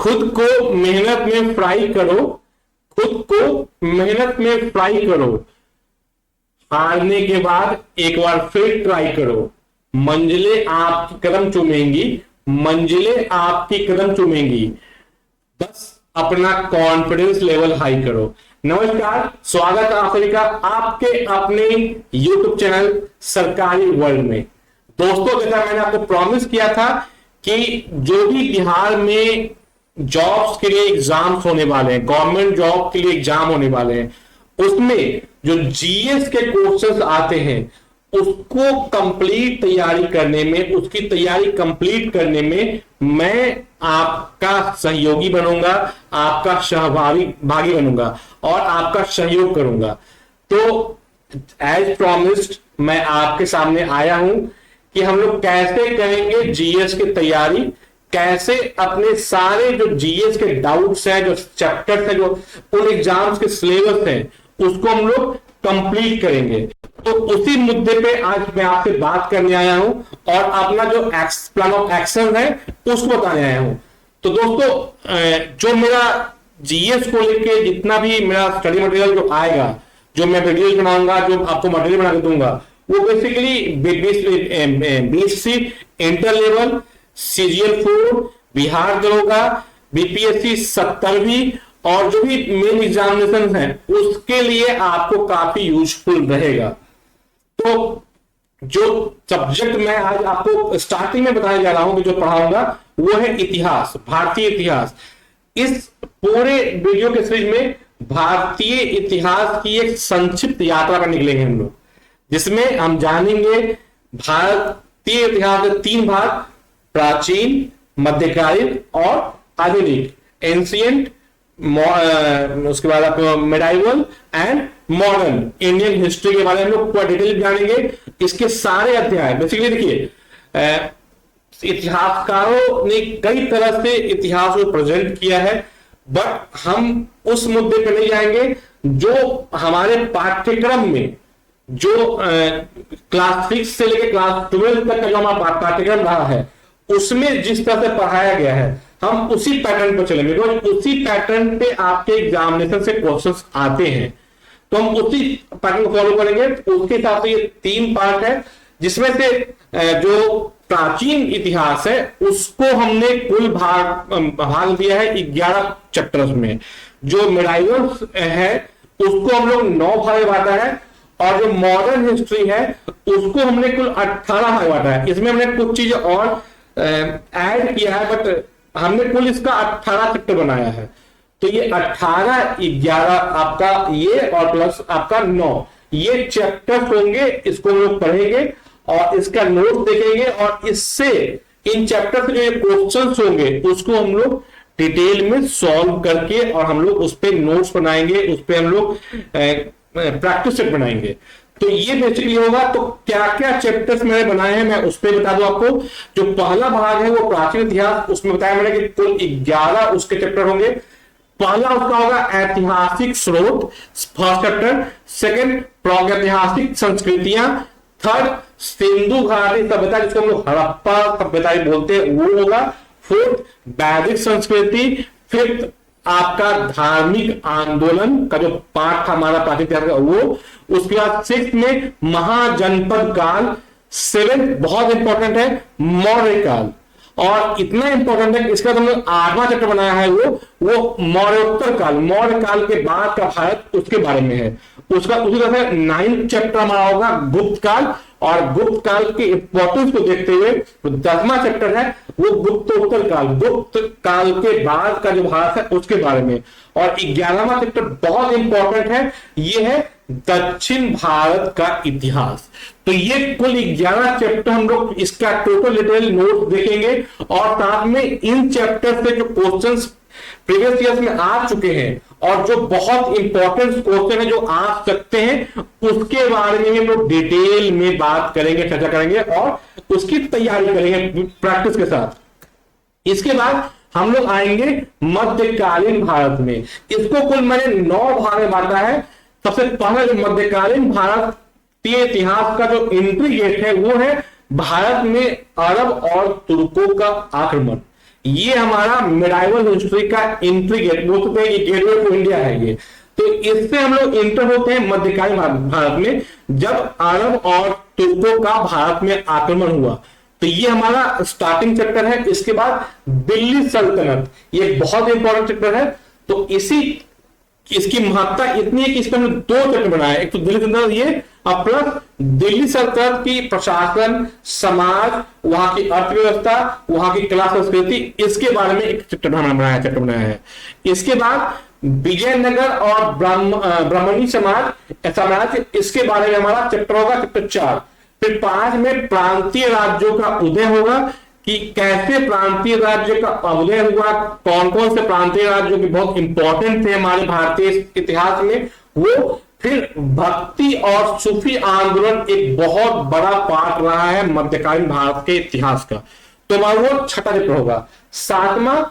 खुद को मेहनत में फ्राई करो, खुद को मेहनत में फ्राई करो, हारने के बाद एक बार फिर ट्राई करो, मंजिलें आपकी कदम चूमेंगी, मंजिलें आपकी कदम चूमेंगी, बस अपना कॉन्फिडेंस लेवल हाई करो। नमस्कार, स्वागत है आप सभी का आपके अपने YouTube चैनल सरकारी वर्ल्ड में। दोस्तों, जैसा मैंने आपको प्रॉमिस किया था कि जो भी बिहार में जॉब्स के लिए एग्जाम्स होने वाले हैं, गवर्नमेंट जॉब के लिए एग्जाम होने वाले हैं, उसमें जो जीएस के क्वेश्चंस आते हैं उसको कंप्लीट तैयारी करने में, उसकी तैयारी कंप्लीट करने में मैं आपका सहयोगी बनूंगा, आपका भागी बनूंगा और आपका सहयोग करूंगा। तो एज प्रॉमिस्ड मैं आपके सामने आया हूं कि हम लोग कैसे करेंगे जीएस की तैयारी, कैसे अपने सारे जो जीएस के डाउट्स हैं, जो चैप्टर्स हैं, जो उन एग्जाम्स के सिलेबस हैं, उसको हम लोग कंप्लीट करेंगे। तो उसी मुद्दे पे आज मैं आपसे बात करने आया हूं और अपना जो प्लान ऑफ एक्शन है उसको बताने आया हूं। तो दोस्तों, जो मेरा जीएस को लेके जितना भी मेरा स्टडी मटेरियल जो आएगा, जो मैं वीडियोस बनाऊंगा, जो आपको मटेरियल बना के दूंगा, वो basically BSc inter level, CGL 4, Bihar दरोगा, बीपीएससी 70वीं और जो भी मेन एग्जामिनेशन है उसके लिए आपको काफी यूजफुल रहेगा। तो जो सब्जेक्ट मैं आज आपको स्टार्टिंग में बताने जा रहा हूं कि जो पढ़ाऊंगा वो है इतिहास, भारतीय इतिहास। इस पूरे वीडियो के सीरीज में भारतीय इतिहास की एक संक्षिप्त यात्रा पर निकलेंगे हम लोग, जिसमें हम जानेंगे भारतीय इतिहास के 3 भाग, प्राचीन, मध्यकालीन और आधुनिक, एंशिएंट, उसके बाद आपको medieval and modern Indian history के बारे में हम लोग पूरा डिटेल जानेंगे। इसके सारे अध्याय बेसिकली देखिए, इतिहासकारों ने कई तरह से इतिहास को प्रेजेंट किया है, बट हम उस मुद्दे पे नहीं जाएंगे जो हमारे पाठ्यक्रम में, जो क्लास 6 से लेकर क्लास 12 तक का जो हमारा पाठ्यक्रम रहा है उसमें जिस तरह से पढ़ाया गया है हम उसी पैटर्न पर चलेंगे। उसी पैटर्न पे आपके एग्जामिनेशन से क्वेश्चंस आते हैं, तो हम उसी पैटर्न को फॉलो करेंगे। उसके हिसाब से ये 3 पार्ट है, जिसमें से जो प्राचीन इतिहास है उसको हमने कुल भाग दिया है 11 चैप्टर्स में। जो मेडाइवल है उसको हम लोग 9 भाग बांटा है और जो मॉडर्न हिस्ट्री है उसको हमने कुल 18 भाग बांटा है। इसमें हमने कुछ चीजें और ऐड किया है, बट हमने कुल इसका 18 चैप्टर बनाया है। तो ये 18, 11 आपका ये और प्लस आपका 9 ये चैप्टर्स होंगे। इसको हम लोग पढ़ेंगे और इसका नोट देखेंगे और इससे इन चैप्टर से जो ये क्वेश्चंस होंगे उसको हम लोग डिटेल में सॉल्व करके और हम लोग उस पर नोट्स बनाएंगे, उस पर हम लोग प्रैक्टिस सेट बनाएंगे। तो ये बेसिकली होगा। तो क्या क्या चैप्टर्स मैंने बनाए हैं मैं उस पर बता दूं आपको। जो पहला भाग है वो प्राचीन इतिहास, उसमें बताया मैंने कि कुल 11 उसके चैप्टर होंगे। पहला उसका होगा ऐतिहासिक स्रोत, फर्स्ट चैप्टर। सेकंड, प्रागैतिहासिक संस्कृतियां। थर्ड, सिंधु घाटी सभ्यता, जिसको हम लोग हड़प्पा सभ्यता बोलते हैं, वो होगा। फोर्थ, वैदिक संस्कृति। फिफ्थ, आपका धार्मिक आंदोलन का जो पार्ट था हमारा प्राचीन इतिहास का वो। उसके बाद 6th में महाजनपद काल। 7th बहुत इंपॉर्टेंट है, मौर्य काल। और इतना इंपॉर्टेंट है कि इसका हमने 8वां चैप्टर बनाया है वो मौर्योत्तर काल, मौर्य काल के बाद का भारत, उसके बारे में है। उसका उसी तरह से 9th चैप्टर हमारा होगा गुप्त काल। और गुप्त काल के इंपॉर्टेंस को देखते हुए 10वां चैप्टर है वो गुप्तोत्तर काल, गुप्त काल के बाद का जो भारत है उसके बारे में। और 11वां चैप्टर बहुत इंपॉर्टेंट है, ये है दक्षिण भारत का इतिहास। तो ये कुल 11 चैप्टर हम लोग इसका टोटल डिटेल नोट देखेंगे और साथ में इन चैप्टर से जो क्वेश्चंस प्रीवियस ईयर्स में आ चुके हैं और जो बहुत इंपॉर्टेंट क्वेश्चन है जो आ सकते हैं उसके बारे में हम लोग डिटेल में बात करेंगे, चर्चा करेंगे और उसकी तैयारी करेंगे प्रैक्टिस के साथ। इसके बाद हम लोग आएंगे मध्यकालीन भारत में। इसको कुल मैंने 9 भाग में बांटा है। सबसे पहले जो मध्यकालीन भारतीय इतिहास का जो एंट्री गेट है वो है भारत में अरब और तुर्कों का आक्रमण। ये हमारा मेडाइवल हिस्ट्री का एंट्री गेट, बोल सकते हैं गेटवे टू इंडिया है ये। तो इससे हम लोग इंटर होते हैं मध्यकालीन भारत में, जब अरब और तुर्कों का भारत में आक्रमण हुआ। तो ये हमारा स्टार्टिंग चैप्टर है। इसके बाद दिल्ली सल्तनत, ये बहुत इंपॉर्टेंट चैप्टर है। तो इसकी महत्ता इतनी है कि इसमें हमने 2 चैप्टर बनाए, एक तो दिल्ली सल्तनत ये, और प्लस दिल्ली सल्तनत की प्रशासन, समाज, वहां की अर्थव्यवस्था, वहां की कला संस्कृति, इसके बारे में एक चैप्टर चैप्टर बनाया है। इसके बाद विजयनगर और ब्राह्मणी साम्राज्य, इसके बारे में हमारा चैप्टर होगा चैप्टर 4। फिर 5 में प्रांतीय राज्यों का उदय होगा, कि कैसे प्रांतीय राज्य का उदय हुआ, कौन कौन से प्रांतीय राज्यों के बहुत इंपॉर्टेंट थे हमारे भारतीय इतिहास में वो। फिर भक्ति और सूफी आंदोलन एक बहुत बड़ा पार्ट रहा है मध्यकालीन भारत के इतिहास का, तो हमारा वो छठा चैप्टर होगा। 7वां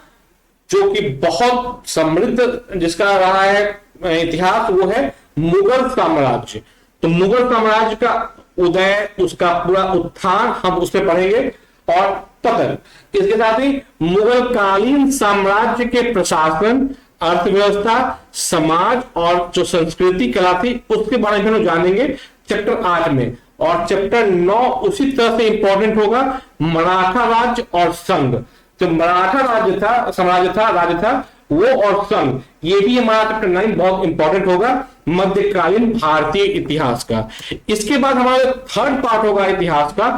जो कि बहुत समृद्ध जिसका रहा है इतिहास, वो है मुगल साम्राज्य। तो मुगल साम्राज्य का उदय, उसका पूरा उत्थान हम उसमें पढ़ेंगे, और पतन। इसके साथ ही मुगल कालीन साम्राज्य के प्रशासन, अर्थव्यवस्था, समाज और जो संस्कृति कला थी उसके बारे में हम जानेंगे चैप्टर 8 में। और चैप्टर 9 उसी तरह से इंपॉर्टेंट होगा, मराठा राज्य और संघ। जो मराठा राज्य था, राज्य था वो, और संघ, ये भी हमारा चैप्टर 9 बहुत इंपॉर्टेंट होगा मध्यकालीन भारतीय इतिहास का। इसके बाद हमारा थर्ड पार्ट होगा इतिहास का,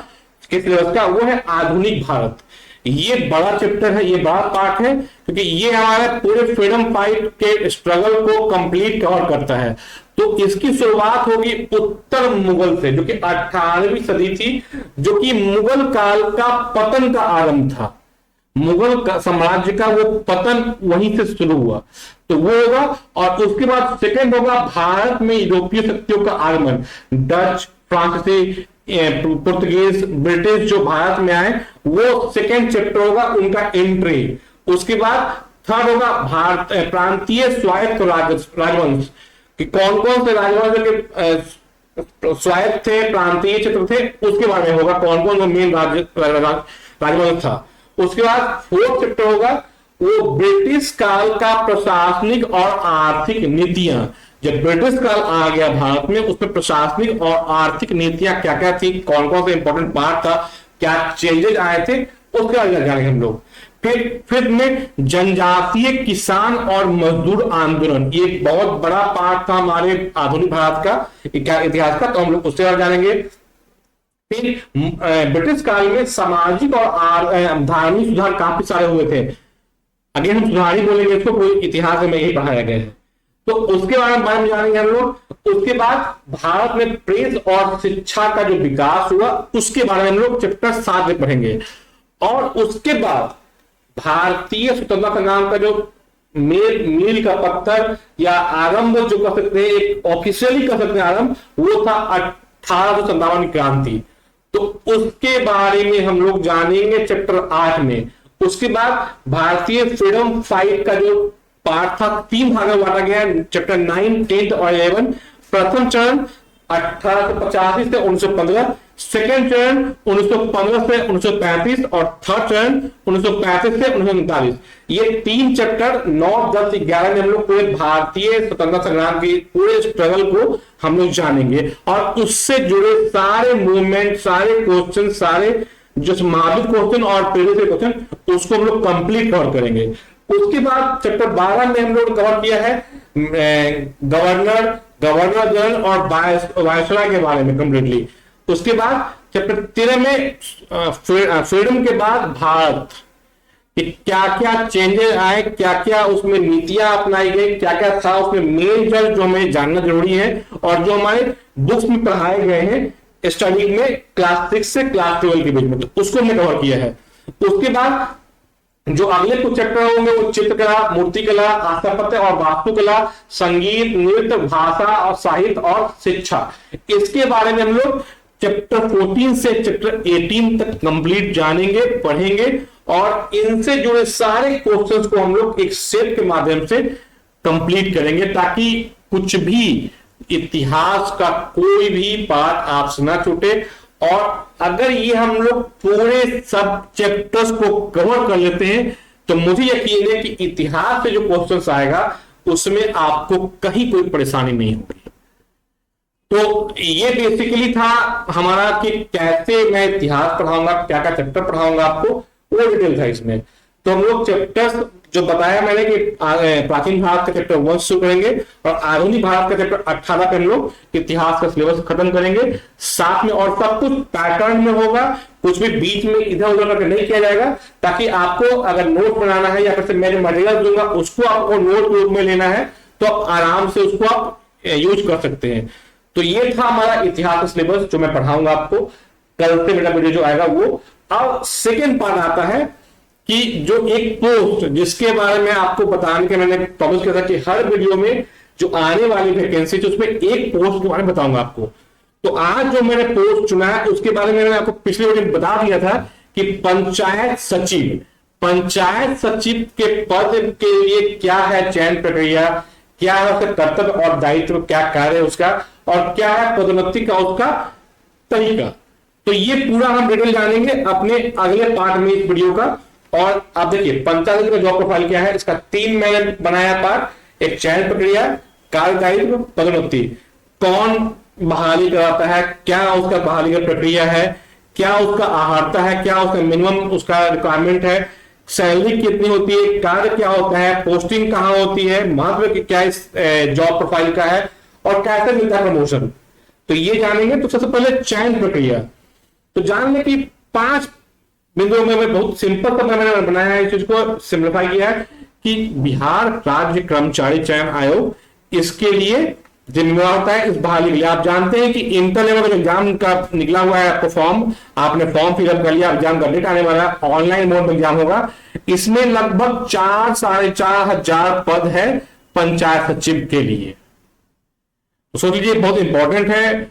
किस सिलेबस का, वो है आधुनिक भारत। ये बड़ा चैप्टर है, ये बड़ा पार्ट है, क्योंकि ये हमारे पूरे फ्रीडम फाइट के स्ट्रगल को कंप्लीट कवर करता है। तो इसकी शुरुआत होगी उत्तर मुगल से, जो कि 18वीं सदी थी, जो कि मुगल काल का पतन का आरंभ था। मुगल साम्राज्य का वो पतन वहीं से शुरू हुआ, तो वो होगा। और उसके बाद सेकंड होगा भारत में यूरोपीय शक्तियों का आगमन, डच, फ्रांसीसी, पुर्तगीज, ब्रिटिश जो भारत में आए, वो सेकंड चैप्टर होगा उनका एंट्री। उसके बाद थर्ड होगा भारत प्रांतीय स्वायत्त राजवंश, कि कौन कौन से राजवंश के स्वायत्त थे, प्रांतीय क्षेत्र थे, उसके बारे में होगा, कौन कौन सा मेन राजवंश था। उसके बाद फोर्थ चैप्टर होगा वो ब्रिटिश काल का प्रशासनिक और आर्थिक नीतियां। जब ब्रिटिश काल आ गया भारत में, उसमें प्रशासनिक और आर्थिक नीतियां क्या क्या थी, कौन कौन सा इंपॉर्टेंट पार्ट था, क्या चेंजेस आए थे, उसके बारे में जानेंगे हम लोग। फिर में जनजातीय किसान और मजदूर आंदोलन, ये बहुत बड़ा पार्ट था हमारे आधुनिक भारत का इतिहास का, तो हम लोग उससे जानेंगे। फिर ब्रिटिश काल में सामाजिक और धार्मिक सुधार काफी सारे हुए थे। अगेन हम सुधार ही बोलेंगे इसको, कोई इतिहास में यही पढ़ाया गया है, तो उसके बारे में जानेंगे हम लोग। उसके बाद भारत में प्रेस और शिक्षा का जो विकास हुआ, उसके बारे में हम लोग चैप्टर 7 में पढ़ेंगे। और उसके बाद भारतीय स्वतंत्रता संग्राम का जो मील का पत्थर या आरंभ जो कर सकते हैं, एक ऑफिशियली कर सकते हैं आरंभ, वो था 1857 क्रांति। तो उसके बारे में हम लोग जानेंगे चैप्टर 8 में। उसके बाद भारतीय फ्रीडम फाइट का जो पार्ट था 3 भागों में बांटा गया है, चैप्टर 9, 10 और 11। प्रथम चरण 1885 से 1915, सेकेंड चरण 1915 से 1935 और थर्ड चरण 1935 से 1939। ये 3 चैप्टर 9, 10, 11 में हम लोग पूरे भारतीय स्वतंत्रता संग्राम की पूरे स्ट्रगल को हम लोग जानेंगे, और उससे जुड़े सारे मूवमेंट, सारे क्वेश्चन, सारे जो संभावित क्वेश्चन और प्रीवियस क्वेश्चन, उसको हम लोग कंप्लीट कवर करेंगे। उसके बाद चैप्टर 12 में हम लोग कवर किया है गवर्नर जनरल और वायसराय के बारे में कंप्लीटली। उसके बाद चैप्टर 13 में फ्रीडम के बाद भारत कि क्या क्या चेंजेस आए, क्या क्या उसमें नीतियां अपनाई गई, क्या क्या था उसमें मेन जो हमें जानना जरूरी है, और जो हमारे बुक्स में पढ़ाए गए हैं स्टडी में क्लास 6 से क्लास 12 के बीच में, तो उसको हमने कवर किया है। उसके बाद जो अगले कुछ चैप्टर होंगे वो चित्रकला, मूर्तिकला, स्थापत्य और वास्तुकला, संगीत, नृत्य, भाषा और साहित्य और शिक्षा, इसके बारे में हम लोग चैप्टर 14 से चैप्टर 18 तक कंप्लीट जानेंगे, पढ़ेंगे, और इनसे जुड़े सारे क्वेश्चंस को हम लोग एक सेट के माध्यम से कंप्लीट करेंगे, ताकि कुछ भी इतिहास का कोई भी पार्ट आपसे ना छूटे। और अगर ये हम लोग पूरे सब चैप्टर्स को कवर कर लेते हैं तो मुझे यकीन है कि इतिहास से जो क्वेश्चन आएगा उसमें आपको कहीं कोई परेशानी नहीं होगी। तो ये बेसिकली था हमारा कि कैसे मैं इतिहास पढ़ाऊंगा, क्या क्या चैप्टर पढ़ाऊंगा आपको, वो डिटेल था इसमें। तो हम लोग चैप्टर्स जो बताया मैंने कि प्राचीन भारत का चैप्टर 1 शुरू करेंगे और आधुनिक भारत का चैप्टर 18 पे हम लोग इतिहास का सिलेबस खत्म करेंगे साथ में, और सब कुछ पैटर्न में होगा, कुछ भी बीच में इधर उधर करके नहीं किया जाएगा, ताकि आपको अगर नोट बनाना है या फिर मैं जो मटेरियल दूंगा उसको आपको नोट के रूप में लेना है तो आप आराम से उसको आप यूज कर सकते हैं। तो ये था हमारा इतिहास का सिलेबस जो मैं पढ़ाऊंगा आपको। कल से मेरा वीडियो जो आएगा वो। अब सेकेंड पार्ट आता है कि जो एक पोस्ट जिसके बारे में आपको बताने के मैंने प्रॉमिस किया था कि हर वीडियो में जो आने वाली वैकेंसी थी उसमें एक पोस्ट के बारे में बताऊंगा आपको। तो आज जो मैंने पोस्ट चुना है उसके बारे में मैंने आपको पिछले वीडियो में बता दिया था कि पंचायत सचिव के पद के लिए क्या है चयन प्रक्रिया, क्या है उसका कर्तव्य और दायित्व, क्या कार्य है उसका, और क्या है पदोन्नति का उसका तरीका। तो ये पूरा हम डिटेल जानेंगे अपने अगले पार्ट में इस वीडियो का। और आप देखिए पंचायत का जॉब प्रोफाइल क्या है, इसका 3 मैंने बनाया पार्ट। एक चयन प्रक्रिया, कार्य दायित्व, पदोन्नति, कौन बहाली कराता है, क्या उसका बहाली का प्रक्रिया है, क्या उसका आहारता है, क्या उसका मिनिमम उसका रिक्वायरमेंट है, सैलरी कितनी होती है, कार्य क्या होता है, पोस्टिंग कहां होती है, महत्व क्या इस जॉब प्रोफाइल का है, और कैसे मिलता है प्रमोशन। तो ये जानेंगे। तो सबसे पहले चयन प्रक्रिया, तो जानने की 5 बिंदुओं में मैं बहुत सिंपल सा मैंने बनाया है, इस चीज को सिंप्लीफाई किया है कि बिहार राज्य कर्मचारी चयन आयोग इसके लिए जिम्मेवार होता है इस बहाली के लिए। आप जानते हैं कि इंटर लेवल एग्जाम का निकला हुआ है आपको फॉर्म, आपने फॉर्म फिलअप कर लिया, एग्जाम का डेट आने वाला है, ऑनलाइन मोड में एग्जाम होगा। इसमें लगभग 4-4.5 हजार पद है पंचायत सचिव के लिए। तो सोच लीजिए बहुत इंपॉर्टेंट है।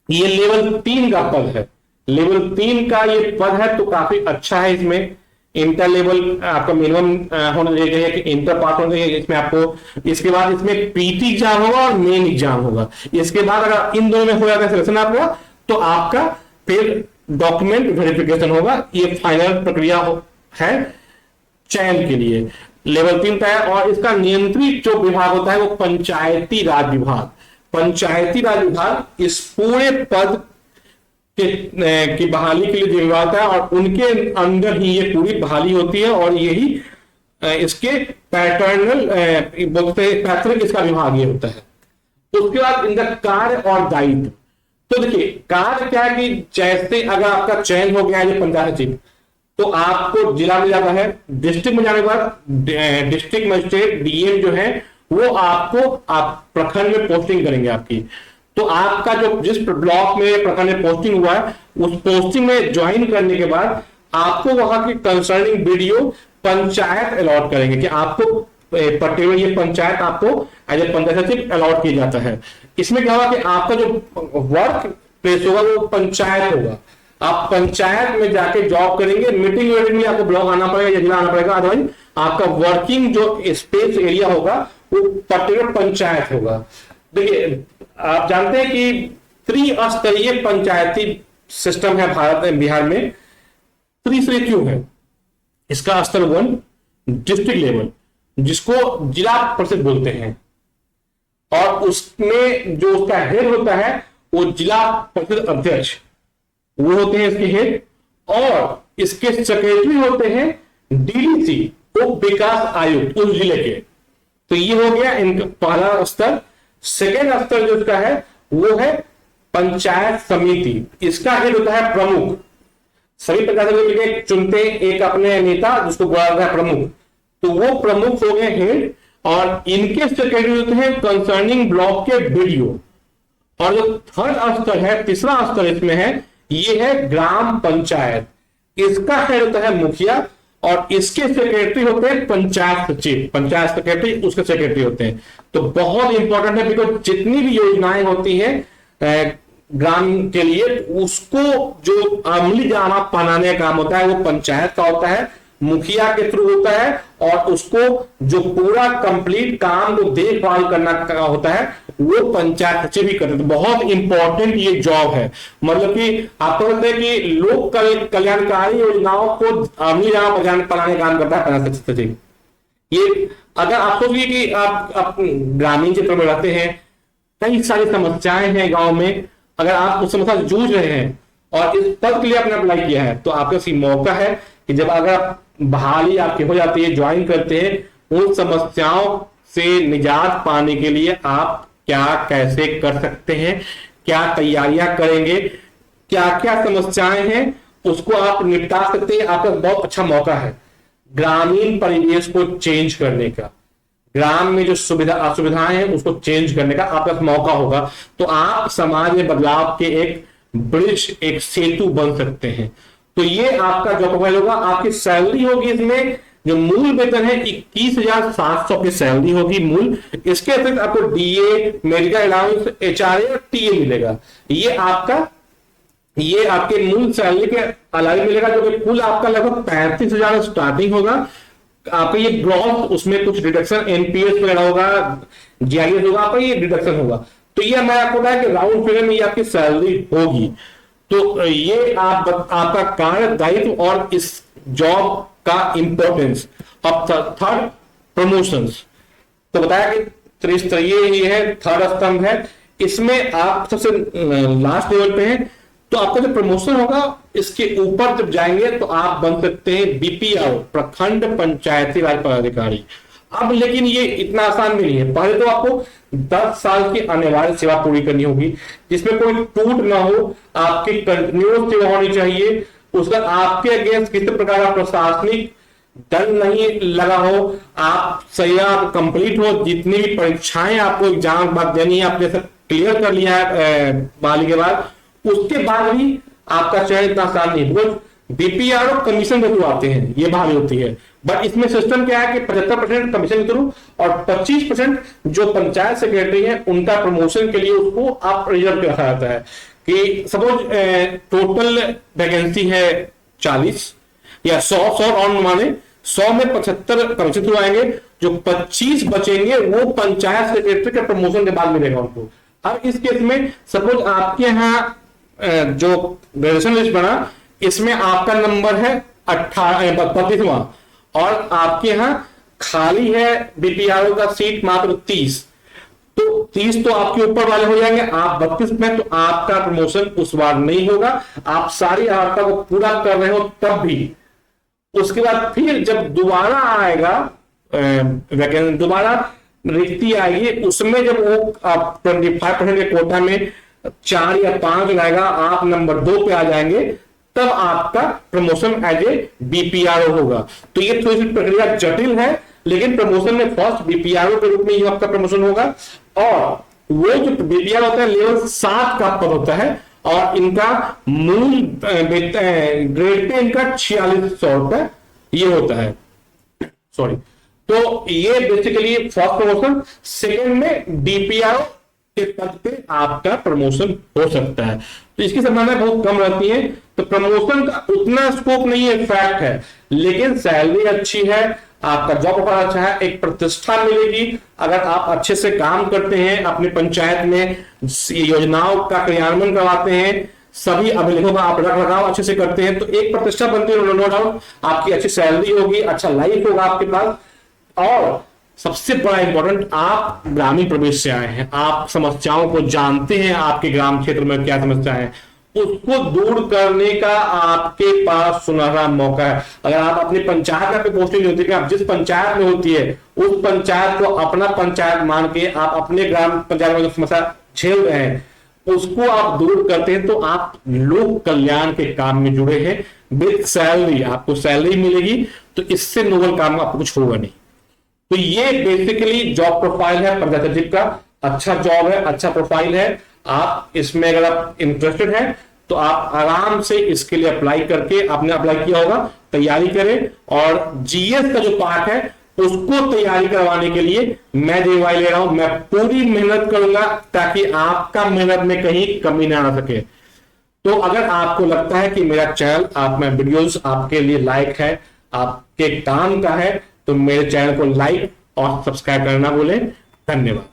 ये लेवल 3 का पद है, लेवल 3 का ये पद है, तो काफी अच्छा है। इसमें इंटर लेवल आपका मिनिमम होना चाहिए कि इंटर पास होना चाहिए इसमें आपको। इसके बाद इसमें पीटी एग्जाम होगा और मेन एग्जाम होगा। इसके बाद अगर इन दोनों में हो जाता है सिलेक्शन आपका, तो आपका फिर डॉक्यूमेंट वेरिफिकेशन होगा। ये फाइनल प्रक्रिया है चयन के लिए। लेवल 3 का है और इसका नियंत्रित जो विभाग होता है वो पंचायती राज विभाग। पंचायती राज विभाग इस पूरे पद की बहाली के लिए जिम्मेदार है और उनके अंदर ही ये पूरी बहाली होती है और यही इसके पैतृक इसका विभाग ये होता है। उसके बाद इनका कार्य और दायित्व। तो देखिए कार्य क्या है कि जैसे अगर आपका चयन हो गया है पंचायत सचिव, तो आपको जिला में जाना है, डिस्ट्रिक्ट में जाने के बाद डिस्ट्रिक्ट मजिस्ट्रेट डीएम जो है वो आपको आप प्रखंड में पोस्टिंग करेंगे आपकी। तो आपका जो जिस ब्लॉक में प्रखंड में पोस्टिंग हुआ है उस पोस्टिंग में ज्वाइन करने के बाद आपको वहां की कंसर्निंग वीडियो पंचायत अलॉट करेंगे कि आपको पर्टिकुलर ये पंचायत आपको एज ए पंचायत सचिव अलॉट किया जाता है। इसमें क्या होगा कि आपका जो वर्क प्लेस होगा वो पंचायत होगा। आप पंचायत में जाके जॉब करेंगे, मीटिंग वेटिंग में आपको ब्लॉक आना पड़ेगा या जिला आना पड़ेगा, अदरवाइज आपका वर्किंग जो स्पेस एरिया होगा वो पर्टिकुलर पंचायत होगा। देखिए आप जानते हैं कि त्रिस्तरीय पंचायती सिस्टम है भारत में, बिहार में। त्रिस्तरीय क्यों है? इसका स्तर 1 डिस्ट्रिक्ट लेवल जिसको जिला परिषद बोलते हैं, और उसमें जो उसका हेड होता है वो जिला परिषद अध्यक्ष वो होते हैं इसके हेड, और इसके सेक्रेटरी होते हैं डीडीसी उप विकास आयुक्त उस जिले के। तो ये हो गया इनका पहला स्तर। सेकेंड स्तर जो इसका है वो है पंचायत समिति। इसका हेड होता है प्रमुख। सभी पंचायत समिति चुनते एक अपने नेता जिसको बोला जाता है प्रमुख, तो वो प्रमुख हो गए हेड, और इनके सेक्रेटरी होते हैं कंसर्निंग ब्लॉक के वीडियो। और जो थर्ड स्तर है, तीसरा स्तर इसमें है, ये है ग्राम पंचायत। इसका हेड होता है मुखिया और इसके सेक्रेटरी होते हैं पंचायत सचिव। पंचायत सेक्रेटरी उसके सेक्रेटरी होते हैं। तो बहुत इंपॉर्टेंट है बिकॉज जितनी भी योजनाएं होती हैं ग्राम के लिए उसको जो अमली जामा बनाने का काम होता है वो पंचायत का होता है, मुखिया के थ्रू होता है, और उसको जो पूरा कंप्लीट काम को देखभाल करना का होता है वो पंचायत सचिव ही करते हैं। तो बहुत इंपॉर्टेंट ये जॉब है। मतलब कि आपको पता है कि लोक कल्याणकारी योजनाओं को अमली जहां बनाने का काम करता है पंचायत सचिव। ये अगर आप सोचिए कि आप ग्रामीण क्षेत्र में रहते हैं, कई सारी समस्याएं हैं गांव में, अगर आप उस समस्या से जूझ रहे हैं और इस पद के लिए आपने अप्लाई किया है, तो आपके पास मौका है कि जब अगर बहाली आपकी हो जाती है, ज्वाइन करते हैं, उन समस्याओं से निजात पाने के लिए आप क्या कैसे कर सकते हैं, क्या तैयारियां करेंगे, क्या क्या समस्याएं हैं उसको आप निपटा सकते हैं। आपका बहुत अच्छा मौका है ग्रामीण परिवेश को चेंज करने का, ग्राम में जो असुविधाएं हैं उसको चेंज करने का आपका मौका होगा। तो आप समाज में बदलाव के एक ब्रिज, एक सेतु बन सकते हैं। तो ये आपका जॉब प्रोफाइल होगा। आपकी सैलरी होगी, इसमें जो मूल वेतन है 21,700 की सैलरी होगी मूल। इसके अतिरिक्त आपको डीए, मेडिकल अलाउंस, एचआरए और टीए मिलेगा। ये आपके मूल सैलरी के अलावा मिलेगा, जो कि कुल आपका लगभग 35,000 स्टार्टिंग होगा। आपका ये ग्रॉस, उसमें कुछ डिडक्शन एनपीएस वगैरह होगा, जीआईएस होगा, आपका ये डिडक्शन होगा। तो ये मैं आपको बताया कि राउंड फिगर में ये आपकी सैलरी होगी। तो ये आपका कार्य दायित्व और इस जॉब का इंपॉर्टेंस। अब थर्ड, प्रमोशंस। तो बताया कि त्रिस्तरीय ही है, थर्ड स्तंभ है। इसमें आप सबसे लास्ट लेवल पे हैं, तो आपका जो प्रमोशन होगा इसके ऊपर जब जाएंगे तो आप बन सकते हैं बीपीआर, प्रखंड पंचायती राज पदाधिकारी। अब लेकिन ये इतना आसान भी नहीं है। पहले तो आपको 10 साल की अनिवार्य सेवा पूरी करनी होगी, जिसमें कोई टूट ना हो, आपकी कंटिन्यूअस सेवा होनी चाहिए। उसका आपके अगेंस्ट किसी प्रकार का प्रशासनिक दंड नहीं लगा हो, आप सही कंप्लीट हो, जितनी भी परीक्षाएं आपको एग्जाम बाद देनी है आपने सब क्लियर कर लिया है बहाली के बाद, उसके बाद भी आपका चयन इतना आसान नहीं। बिकॉज बीपीआर और कमीशन के थ्रू आते हैं, ये बहाली होती है। बट इसमें सिस्टम क्या है कि 75% कमीशन के थ्रू और 25% जो पंचायत सेक्रेटरी है उनका प्रमोशन के लिए उसको आप रिजर्व पे रखा जाता है। कि सपोज टोटल वैकेंसी है 40 या 100 ऑन माने 100 में 75 कमीशन थ्रू आएंगे, जो 25 बचेंगे वो पंचायत सेक्रेटरी के प्रमोशन के बाद मिलेगा उनको। अब इस केस में सपोज आपके यहाँ जो ग्रेजुएशन लिस्ट बना, इसमें आपका नंबर है 32वां और आपके यहां खाली है बीपीआरओ का सीट मात्र 30, तो 30 तो आपके ऊपर वाले हो जाएंगे, आप 32 में, तो आपका प्रमोशन उस बार नहीं होगा। आप सारी अर्हता को पूरा कर रहे हो तब भी। उसके बाद फिर जब दोबारा आएगा वैकेंसी, दोबारा रिक्ति आएगी, उसमें जब वो 25% के कोटा में 4 या 5 आएगा, आप नंबर 2 पे आ जाएंगे, तब आपका प्रमोशन एज ए बीपीआरओ होगा। तो ये थोड़ी सी प्रक्रिया जटिल है, लेकिन प्रमोशन में फर्स्ट बीपीआरओ के रूप में ही आपका प्रमोशन होगा। और वो जो बीपीआर होता है लेवल 7 का पद होता है और इनका मूल ग्रेड पे इनका 4600 रुपए ये होता है, सॉरी। तो ये बेसिकली फर्स्ट प्रमोशन। सेकेंड में डीपीआरओ के पद पे आपका प्रमोशन हो सकता है, तो इसकी संभावना बहुत कम रहती है। तो प्रमोशन का उतना स्कोप नहीं है, फैक्ट है, लेकिन सैलरी अच्छी है, आपका जॉब ऑफर अच्छा है, एक प्रतिष्ठा मिलेगी अगर आप अच्छे से काम करते हैं, अपने पंचायत में योजनाओं का क्रियान्वयन करवाते हैं, सभी अभिलेखों का आप रख रखाव अच्छे से करते हैं, तो एक प्रतिष्ठा बनती है, नो डाउट। आपकी अच्छी सैलरी होगी, अच्छा लाइफ होगा आपके पास। और सबसे बड़ा इंपॉर्टेंट, आप ग्रामीण प्रदेश से आए हैं, आप समस्याओं को जानते हैं, आपके ग्राम क्षेत्र में क्या समस्या है, उसको दूर करने का आपके पास सुनहरा मौका है। अगर आप अपनी पंचायत में पोस्टिंग होती है, आप जिस पंचायत में होती है उस पंचायत को अपना पंचायत मान के आप अपने ग्राम पंचायत में जो समस्या झेल रहे हैं उसको आप दूर करते हैं, तो आप लोक कल्याण के काम में जुड़े हैं विद सैलरी, आपको सैलरी मिलेगी, तो इससे नोबल काम आपको कुछ होगा नहीं। तो ये बेसिकली जॉब प्रोफाइल है पंचायत सचिव का। अच्छा जॉब है, अच्छा प्रोफाइल है। आप इसमें अगर आप इंटरेस्टेड हैं तो आप आराम से इसके लिए अप्लाई करके, आपने अप्लाई किया होगा, तैयारी करें। और जीएस का जो पार्ट है उसको तैयारी करवाने के लिए मैं जिम्मेदारी ले रहा हूं, मैं पूरी मेहनत करूंगा ताकि आपका मेहनत में कहीं कमी ना आ सके। तो अगर आपको लगता है कि मेरा चैनल, आप मैं वीडियोस आपके लिए लायक है, आपके काम का है, तो मेरे चैनल को लाइक और सब्सक्राइब करना भूलें। धन्यवाद।